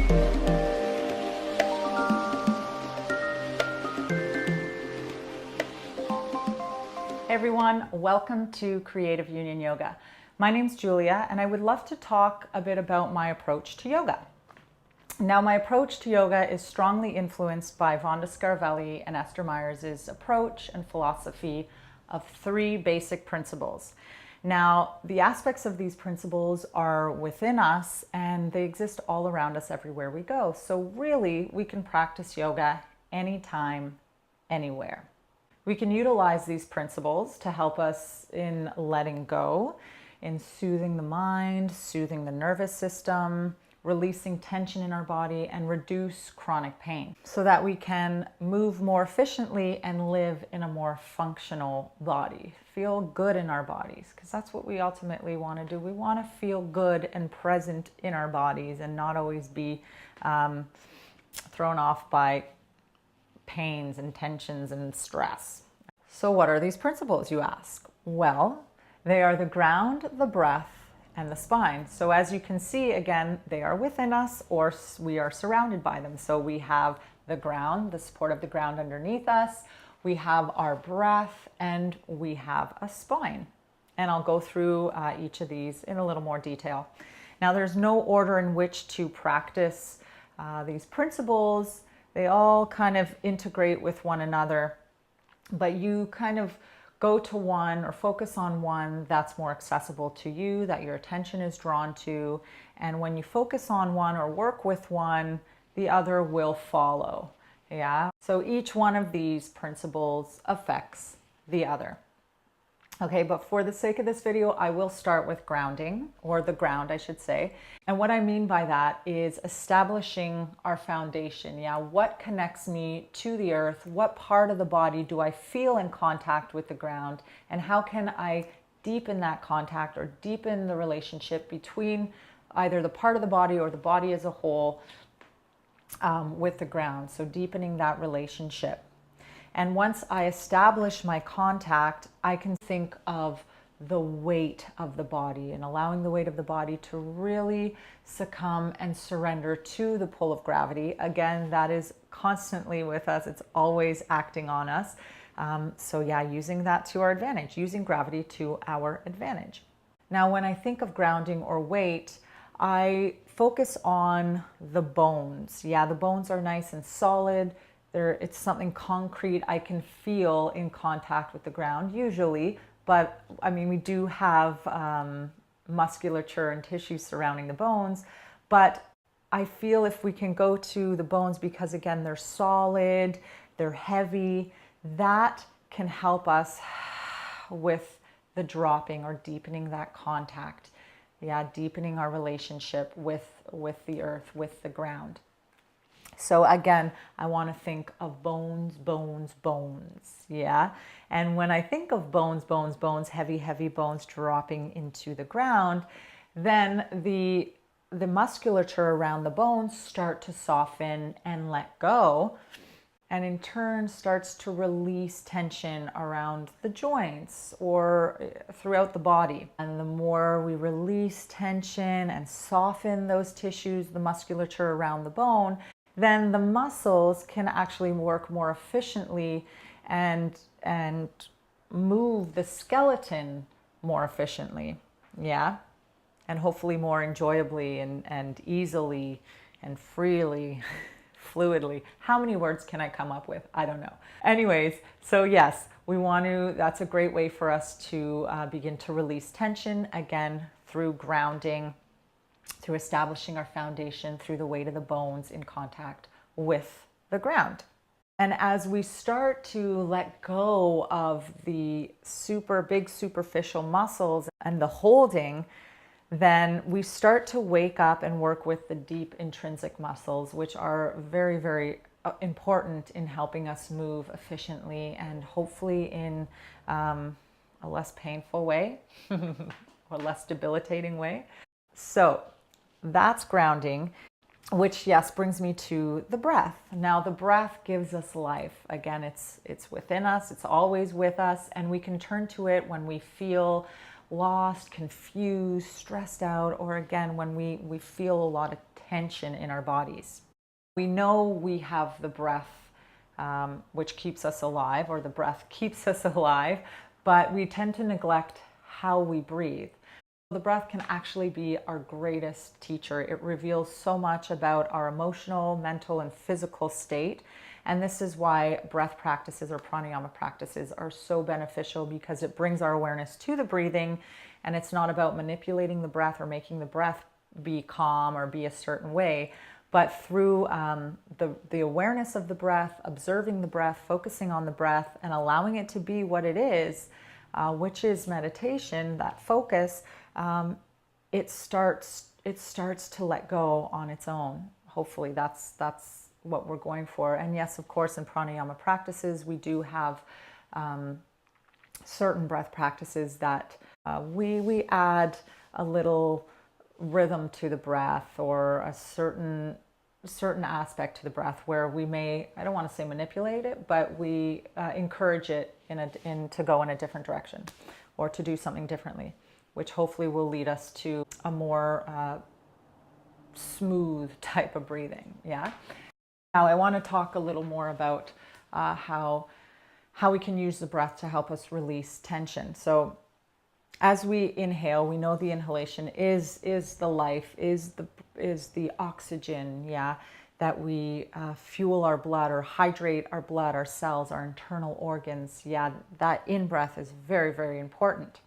Hey everyone, welcome to Creative Union Yoga. My name's Julia and I would love to talk a bit about my approach to yoga. Now, my approach to yoga is strongly influenced by Vonda Scarvelli and Esther Myers' approach and philosophy of 3 basic principles. Now, the aspects of these principles are within us and they exist all around us everywhere we go. So really, we can practice yoga anytime, anywhere. We can utilize these principles to help us in letting go, in soothing the mind, soothing the nervous system, releasing tension in our body, and reduce chronic pain so that we can move more efficiently and live in a more functional body. Feel good in our bodies, because that's what we ultimately want to do. We want to feel good and present in our bodies and not always be thrown off by pains and tensions and stress. So what are these principles, you ask? Well, they are the ground, the breath, and the spine. So as you can see, again, they are within us or we are surrounded by them. So we have the ground, the support of the ground underneath us, we have our breath, and we have a spine. And I'll go through each of these in a little more detail. Now, there's no order in which to practice these principles. They all kind of integrate with one another, but you kind of go to one or focus on one that's more accessible to you, that your attention is drawn to. And when you focus on one or work with one, the other will follow. Yeah. So each one of these principles affects the other. Okay, but for the sake of this video, I will start with grounding, or the ground, I should say. And what I mean by that is establishing our foundation. Yeah, what connects me to the earth? What part of the body do I feel in contact with the ground? And how can I deepen that contact or deepen the relationship between either the part of the body or the body as a whole with the ground? So deepening that relationship. And once I establish my contact, I can think of the weight of the body and allowing the weight of the body to really succumb and surrender to the pull of gravity. Again, that is constantly with us. It's always acting on us. So yeah, using that to our advantage, using gravity to our advantage. Now, when I think of grounding or weight, I focus on the bones. Yeah, the bones are nice and solid. It's something concrete I can feel in contact with the ground usually, but I mean, we do have musculature and tissue surrounding the bones, but I feel if we can go to the bones, because again, they're solid, they're heavy, that can help us with the dropping or deepening that contact. Yeah, deepening our relationship with the earth, with the ground. So again, I want to think of bones, bones, bones, yeah? And when I think of bones, bones, bones, heavy, heavy bones dropping into the ground, then the musculature around the bones start to soften and let go, and in turn starts to release tension around the joints or throughout the body. And the more we release tension and soften those tissues, the musculature around the bone, then the muscles can actually work more efficiently and move the skeleton more efficiently, yeah? And hopefully more enjoyably and easily and freely, fluidly. How many words can I come up with? I don't know. Anyways, so yes, that's a great way for us to begin to release tension, again, through grounding, through establishing our foundation, through the weight of the bones in contact with the ground. And as we start to let go of the big superficial muscles and the holding, then we start to wake up and work with the deep intrinsic muscles, which are very, very important in helping us move efficiently and hopefully in a less painful way or less debilitating way. So that's grounding, which, yes, brings me to the breath. Now, the breath gives us life. Again, it's within us. It's always with us, and we can turn to it when we feel lost, confused, stressed out, or again, when we feel a lot of tension in our bodies. We know we have the breath, which keeps us alive, or the breath keeps us alive, but we tend to neglect how we breathe. The breath can actually be our greatest teacher. It reveals so much about our emotional, mental, and physical state. And this is why breath practices or pranayama practices are so beneficial, because it brings our awareness to the breathing, and it's not about manipulating the breath or making the breath be calm or be a certain way, but through the awareness of the breath, observing the breath, focusing on the breath, and allowing it to be what it is, which is meditation, that focus, it starts to let go on its own. Hopefully that's what we're going for. And yes, of course, in pranayama practices, we do have certain breath practices that we add a little rhythm to the breath, or a certain aspect to the breath, where we may, I don't want to say manipulate it, but we encourage it to go in a different direction, or to do something differently, which hopefully will lead us to a more smooth type of breathing. Yeah. Now I want to talk a little more about how we can use the breath to help us release tension. So as we inhale, we know the inhalation is the life, is the oxygen, yeah, that we fuel our blood or hydrate our blood, our cells, our internal organs. Yeah, that in-breath is very, very important.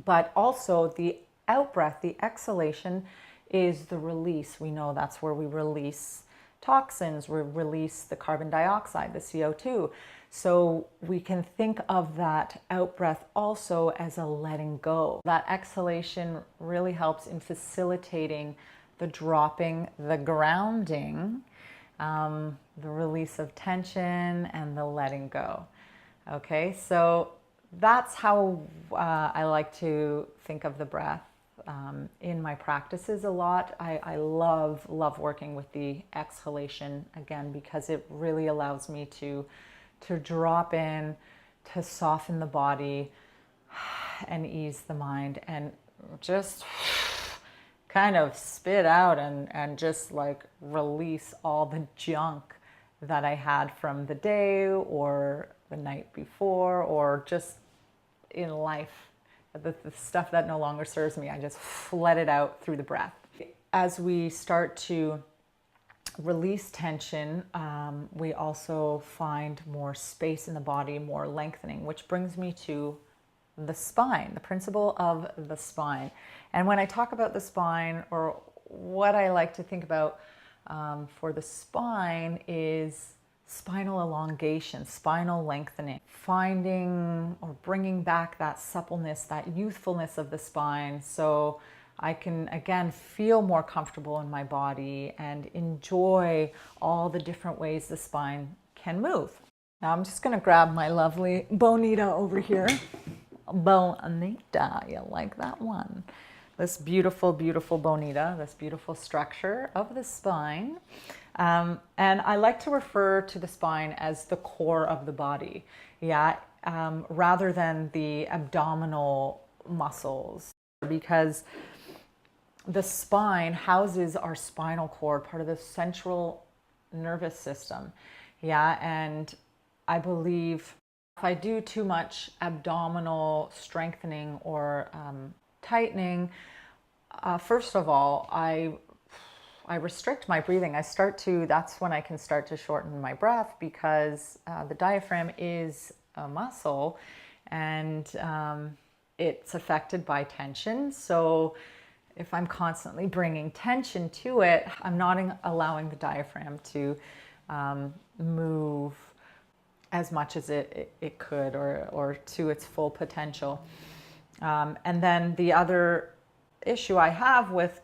But also the out-breath, the exhalation, is the release. We know that's where we release toxins, we release the carbon dioxide, the CO2. So we can think of that out-breath also as a letting go. That exhalation really helps in facilitating the dropping, the grounding, the release of tension, and the letting go. Okay, so that's how I like to think of the breath in my practices a lot. I love working with the exhalation, again, because it really allows me to drop in, to soften the body and ease the mind, and just kind of spit out and just like release all the junk that I had from the day or the night before, or just in life, the stuff that no longer serves me. I just let it out through the breath. As we start to release tension, we also find more space in the body, more lengthening, which brings me to the spine, the principle of the spine. And when I talk about the spine, or what I like to think about for the spine, is spinal elongation, spinal lengthening, finding or bringing back that suppleness, that youthfulness of the spine, so I can again feel more comfortable in my body and enjoy all the different ways the spine can move. Now I'm just going to grab my lovely Bonita over here. Bonita, you like that one? This beautiful, beautiful Bonita, this beautiful structure of the spine. And I like to refer to the spine as the core of the body, yeah, rather than the abdominal muscles, because the spine houses our spinal cord, part of the central nervous system, yeah, and I believe if I do too much abdominal strengthening or tightening, first of all, I restrict my breathing. That's when I can start to shorten my breath, because the diaphragm is a muscle, and it's affected by tension. So if I'm constantly bringing tension to it, I'm not allowing the diaphragm to move as much as it could, or to its full potential. And then the other issue I have with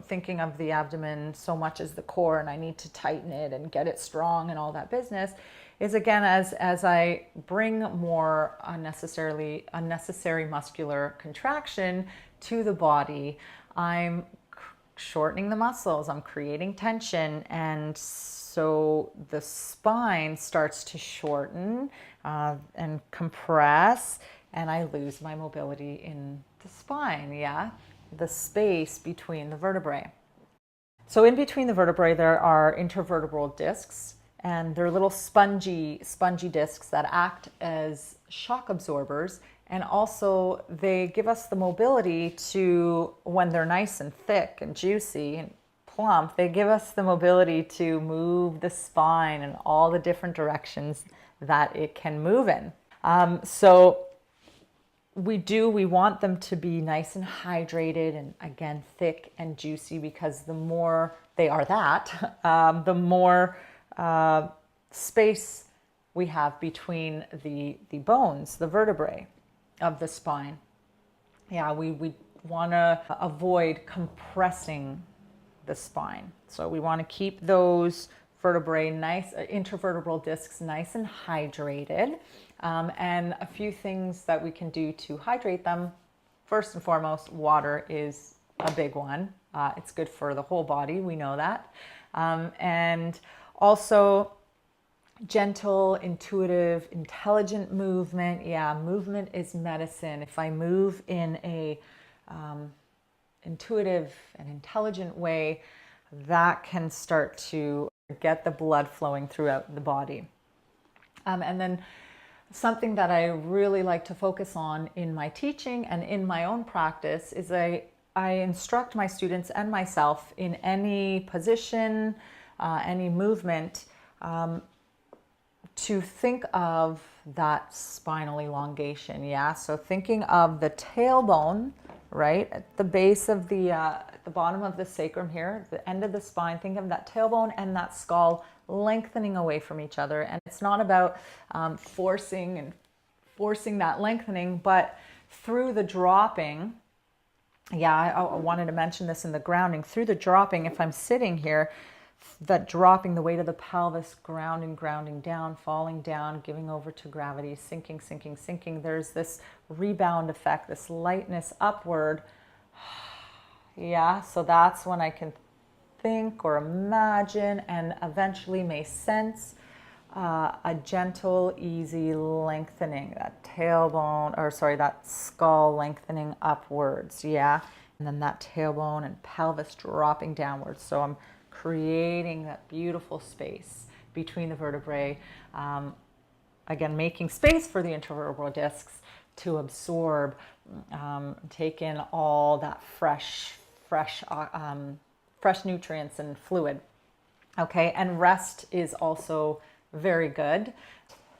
thinking of the abdomen so much as the core, and I need to tighten it and get it strong and all that business, is again, as I bring more unnecessary muscular contraction to the body, I'm shortening the muscles, I'm creating tension, and so the spine starts to shorten and compress, and I lose my mobility in the spine, yeah? The space between the vertebrae. So in between the vertebrae, there are intervertebral discs, and they're little spongy discs that act as shock absorbers, and also they give us the mobility to, when they're nice and thick and juicy and plump, they give us the mobility to move the spine in all the different directions that it can move in. So we want them to be nice and hydrated and, again, thick and juicy, because the more they are that, the more space we have between the bones, the vertebrae of the spine. Yeah, we want to avoid compressing the spine. So we want to keep those vertebrae nice, intervertebral discs nice and hydrated. And a few things that we can do to hydrate them. First and foremost, water is a big one. It's good for the whole body, we know that. And also gentle, intuitive, intelligent movement. Yeah, movement is medicine. If I move in a intuitive and intelligent way, that can start to get the blood flowing throughout the body. And then something that I really like to focus on in my teaching and in my own practice is I instruct my students and myself in any position, any movement, to think of that spinal elongation. Yeah, so thinking of the tailbone, right, at the base of the bottom of the sacrum here, the end of the spine, think of that tailbone and that skull lengthening away from each other. And it's not about forcing that lengthening, but through the dropping. Yeah, I wanted to mention this in the grounding. Through the dropping, if I'm sitting here, that dropping, the weight of the pelvis, grounding down, falling down, giving over to gravity, sinking, there's this rebound effect, this lightness upward. Yeah, so that's when I can think or imagine and eventually may sense a gentle, easy lengthening, that tailbone, or sorry, that skull lengthening upwards, yeah? And then that tailbone and pelvis dropping downwards. So I'm creating that beautiful space between the vertebrae. Again, making space for the intervertebral discs to absorb, take in all that fresh nutrients and fluid. Okay, and rest is also very good.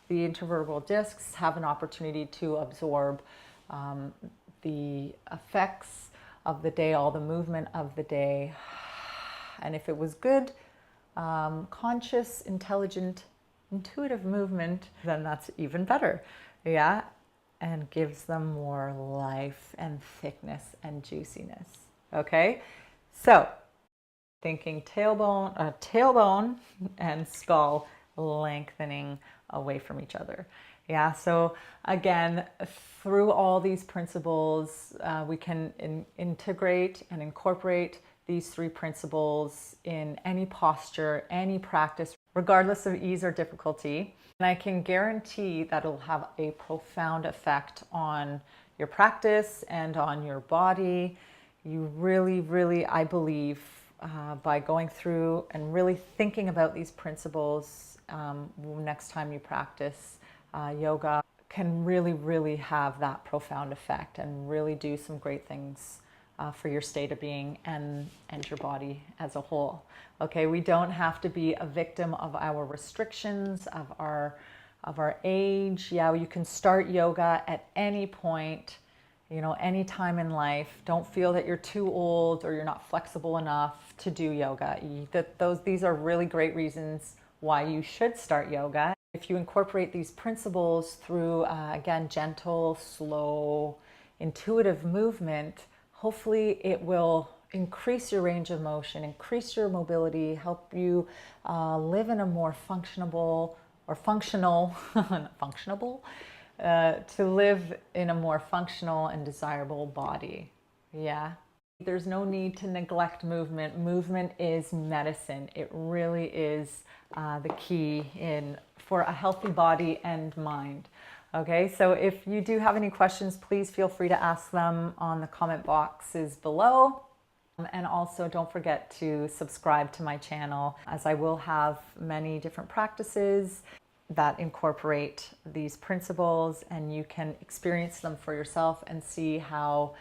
The intervertebral discs have an opportunity to absorb the effects of the day, all the movement of the day. And if it was good, conscious, intelligent, intuitive movement, then that's even better. Yeah, and gives them more life and thickness and juiciness. Okay, so thinking tailbone and skull lengthening away from each other. Yeah, so again, through all these principles, we can integrate and incorporate these three principles in any posture, any practice, regardless of ease or difficulty. And I can guarantee that it'll have a profound effect on your practice and on your body. You really, I believe, by going through and really thinking about these principles next time you practice yoga, can really have that profound effect and really do some great things for your state of being and your body as a whole. Okay, we don't have to be a victim of our restrictions, of our age. Yeah, you can start yoga at any point, you know, any time in life. Don't feel that you're too old or you're not flexible enough to do yoga. These are really great reasons why you should start yoga. If you incorporate these principles through, again, gentle, slow, intuitive movement, hopefully it will increase your range of motion, increase your mobility, help you live in a more functional, to live in a more functional and desirable body. Yeah. There's no need to neglect movement. Movement is medicine. It really is the key for a healthy body and mind. Okay, so if you do have any questions, please feel free to ask them on the comment boxes below. And also don't forget to subscribe to my channel, as I will have many different practices that incorporate these principles, and you can experience them for yourself and see how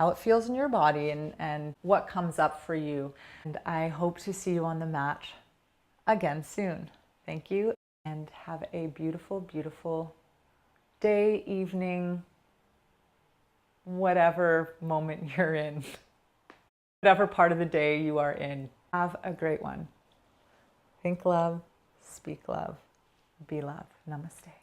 it feels in your body and what comes up for you. And I hope to see you on the mat again soon. Thank you, and have a beautiful, beautiful day, evening, whatever moment you're in, whatever part of the day you are in. Have a great one. Think love, speak love, be love. Namaste.